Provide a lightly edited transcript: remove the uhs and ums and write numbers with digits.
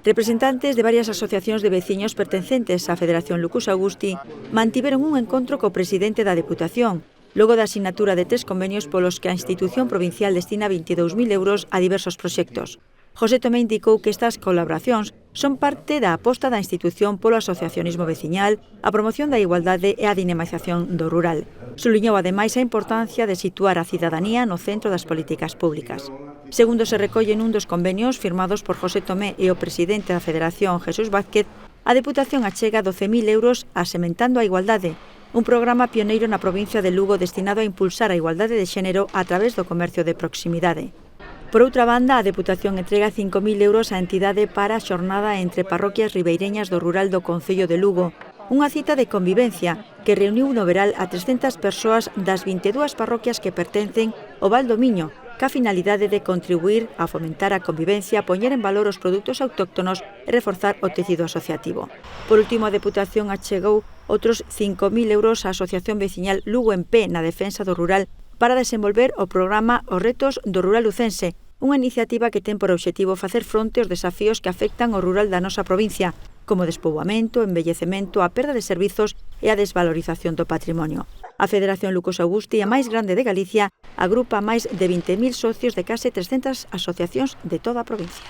Representantes de varias asociacións de veciños pertencentes á Federación Lucus Augusti mantiveron un encontro co presidente da Deputación, logo da asinatura de 3 convenios polos que a institución provincial destina 22.000 euros a diversos proxectos. José Tomé indicou que estas colaboracións son parte da aposta da institución polo asociacionismo veciñal, a promoción da igualdade e a dinamización do rural. Subliñou ademais a importancia de situar a cidadanía no centro das políticas públicas. Segundo se recolle nun dos convenios firmados por José Tomé e o presidente da Federación, Jesús Vázquez, a Deputación achega 12.000 euros a Sementando a Igualdade, un programa pioneiro na provincia de Lugo destinado a impulsar a igualdade de xénero a través do comercio de proximidade. Por outra banda, a Deputación entrega 5.000 euros á entidade para a xornada entre parroquias ribeireñas do rural do Concello de Lugo, unha cita de convivencia que reuniu no veral a 300 persoas das 22 parroquias que pertencen ao Val do Miño, ca finalidade de contribuir a fomentar a convivencia, poñer en valor os produtos autóctonos e reforzar o tecido asociativo. Por último, a Deputación achegou outros 5.000 euros á Asociación Veciñal Lugo en Pé na defensa do rural para desenvolver o programa Os Retos do Rural Lucense, unha iniciativa que ten por obxectivo facer fronte aos desafíos que afectan ao rural da nosa provincia, como despoboamento, envellecemento, a perda de servizos e a desvalorización do patrimonio. A Federación Lucus Augusti, a máis grande de Galicia, agrupa máis de 20.000 socios de case 300 asociacións de toda a provincia.